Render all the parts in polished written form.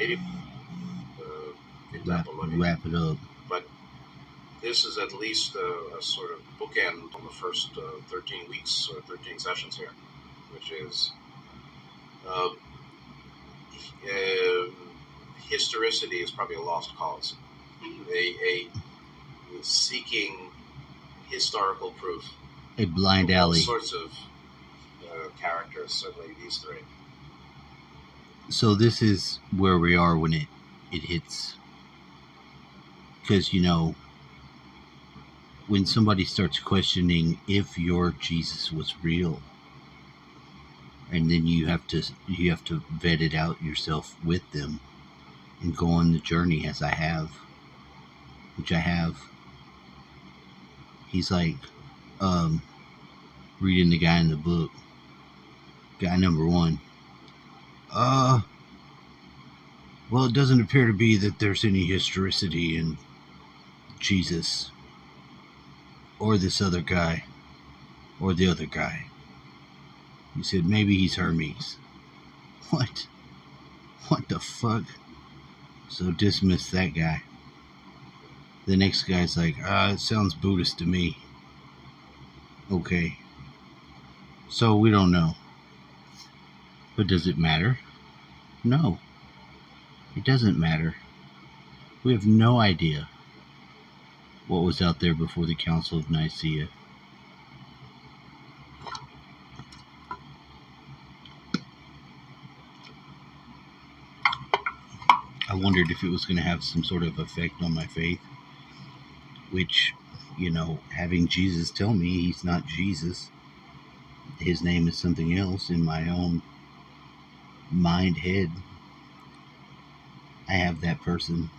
maybe wrap it up. But this is at least a sort of bookend on the first 13 weeks or 13 sessions here, which is uh, historicity is probably a lost cause. A seeking historical proof. A blind alley. All sorts of characters, certainly these three. So this is where we are when it hits. Because, when somebody starts questioning if your Jesus was real, and then you have to vet it out yourself with them and go on the journey, as I have, which I have. He's like reading the guy in the book, guy number 1. Well, it doesn't appear to be that there's any historicity in Jesus or this other guy or the other guy. He said maybe he's Hermes. What the fuck? So dismiss that guy. The next guy's like, it sounds Buddhist to me. Okay. So we don't know. But does it matter? No. It doesn't matter. We have no idea what was out there before the Council of Nicaea. I wondered if it was going to have some sort of effect on my faith, which, having Jesus tell me he's not Jesus, his name is something else in my own mind head. I have that person.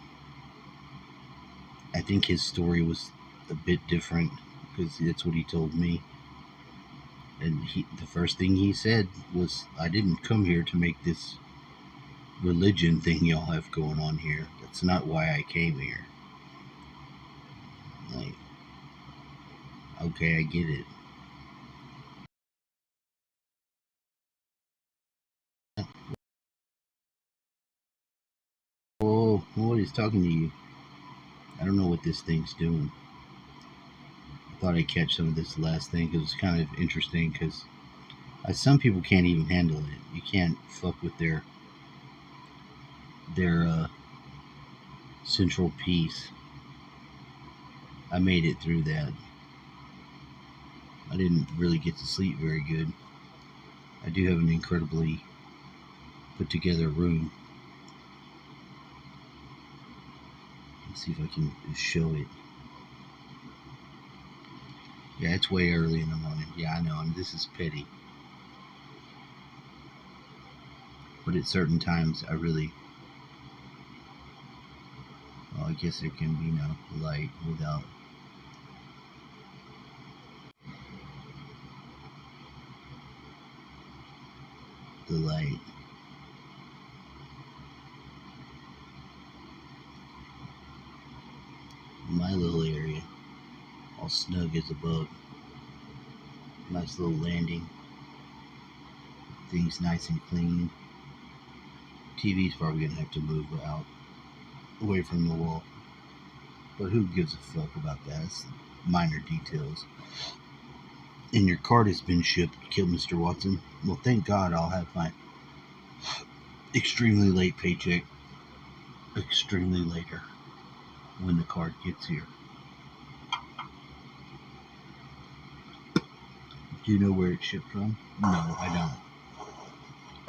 I think his story was a bit different because that's what he told me. And the first thing he said was, I didn't come here to make this religion thing y'all have going on here. That's not why I came here. Like, okay, I get it. Oh, what is talking to you? I don't know what this thing's doing. I thought I'd catch some of this last thing because it's kind of interesting because some people can't even handle it. You can't fuck with their central piece. I made it through that. I didn't really get to sleep very good. I do have an incredibly put together room. Let's see if I can show it. Yeah, it's way early in the morning. Yeah, I know, and this is petty. But at certain times, I guess there can be no light without the light. My little area, all snug as a bug. Nice little landing. Things nice and clean. TV's probably gonna have to move out, away from the wall. But who gives a fuck about that? It's minor details. And your card has been shipped, killed Mr. Watson. Well, thank God I'll have my extremely late paycheck extremely later when the card gets here. Do you know where it's shipped from? No, I don't.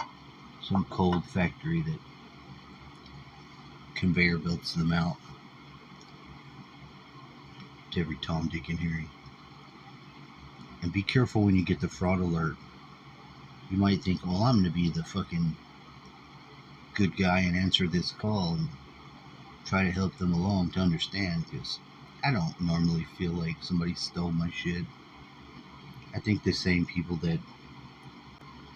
Some cold factory that conveyor belts them out to every Tom, Dick, and Harry. And be careful when you get the fraud alert. You might think, well, I'm going to be the fucking good guy and answer this call and try to help them along to understand, because I don't normally feel like somebody stole my shit. I think the same people that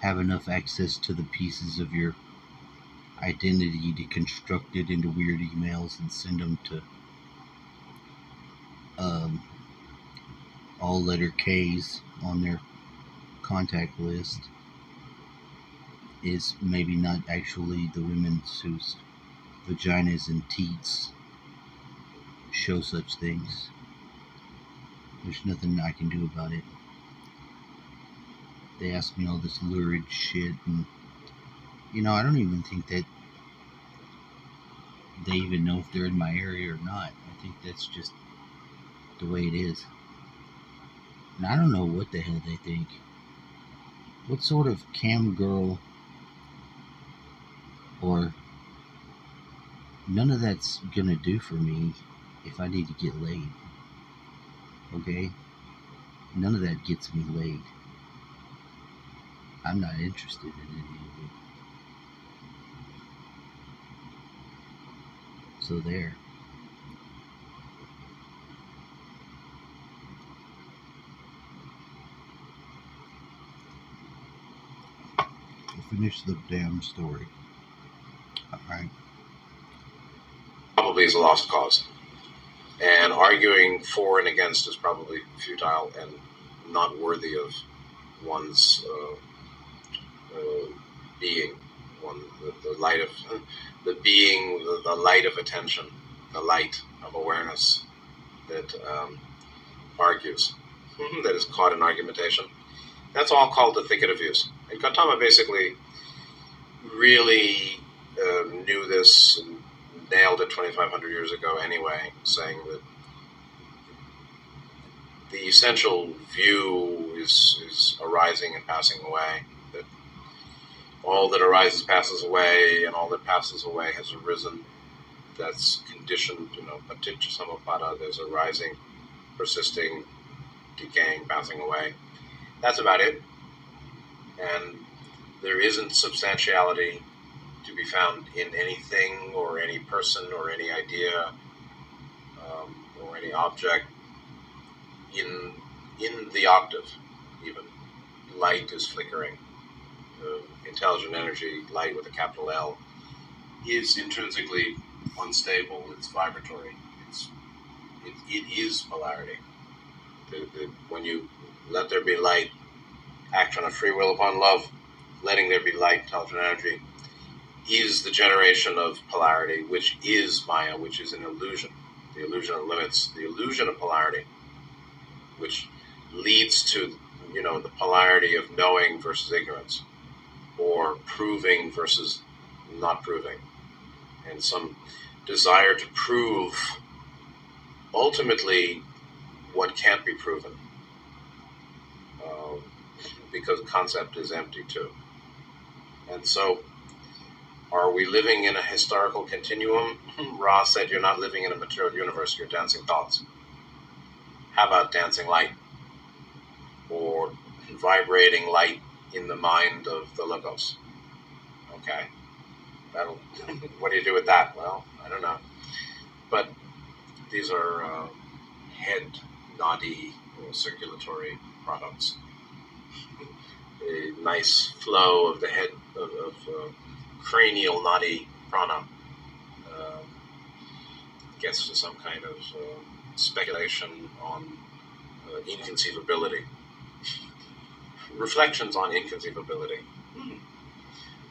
have enough access to the pieces of your identity to construct it into weird emails and send them to all letter K's on their contact list is maybe not actually the women whose vaginas and teats show such things. There's nothing I can do about it. They ask me all this lurid shit, and I don't even think that they even know if they're in my area or not. I think that's just the way it is. And I don't know what the hell they think. What sort of cam girl or none of that's gonna do for me if I need to get laid. Okay? None of that gets me laid. I'm not interested in any of it. So there. We'll finish the damn story. Alright. Probably is a lost cause. And arguing for and against is probably futile and not worthy of one's being. The light of the being, the light of attention, the light of awareness that argues, that is caught in argumentation. That's all called the thicket of views. And Gautama basically really knew this and nailed it 2,500 years ago anyway, saying that the essential view is arising and passing away, that all that arises passes away, and all that passes away has arisen. That's conditioned, paticca samuppada, there's arising, persisting, decaying, passing away. That's about it. And there isn't substantiality to be found in anything or any person or any idea or any object in the octave, even. Light is flickering. Intelligent energy, light with a capital L, is intrinsically unstable. It's vibratory. It is polarity. When you let there be light, action of free will upon love, letting there be light, intelligent energy, is the generation of polarity, which is Maya, which is an illusion. The illusion of limits, the illusion of polarity, which leads to, the polarity of knowing versus ignorance, or proving versus not proving, and some desire to prove ultimately what can't be proven, because concept is empty too. And so, are we living in a historical continuum? Ra said you're not living in a material universe, you're dancing thoughts. How about dancing light? Or vibrating light in the mind of the Logos? Okay. What do you do with that? Well, I don't know. But these are head, nadi, circulatory products. A nice flow of the head, of cranial nadi prana gets to some kind of speculation on inconceivability. Reflections on inconceivability.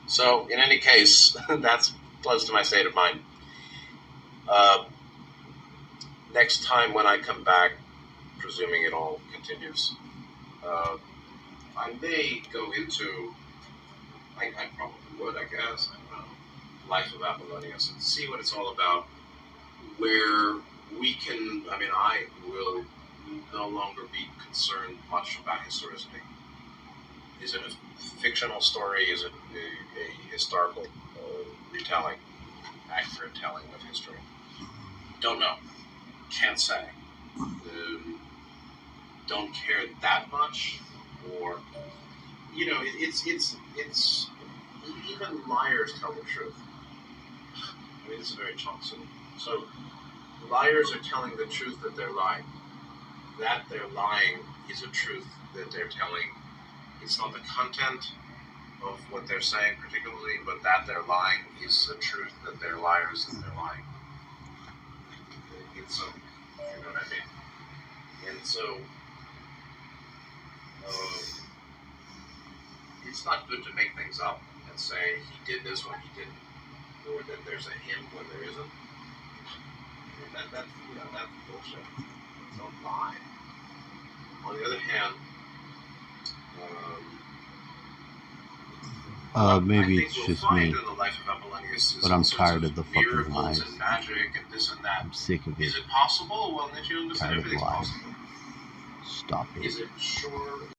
So, in any case, that's close to my state of mind. Next time when I come back, presuming it all continues, I may go into, I probably would, I guess, I don't know, Life of Apollonius, and see what it's all about, where we can, I will no longer be concerned much about historicity. Is it a fictional story? Is it a historical retelling, accurate telling of history? Don't know. Can't say. Don't care that much, or it's even liars tell the truth. This is very Chomsky. So liars are telling the truth that they're lying. That they're lying is a truth that they're telling. It's not the content of what they're saying particularly, but that they're lying is the truth that they're liars and they're lying. It's you know what I mean? And so, it's not good to make things up and say he did this when he didn't. or that there's a him when there isn't. I mean, that's bullshit. Don't lie. On the other hand, maybe I it's think just we'll find me, in the life of Apollonius is but all I'm sorts tired of the fucking miracles lies. and magic and this and that. I'm sick of it. Is it possible? Well, Nietzsche understood Tired of everything's lies. possible. Stop it. Is it sure?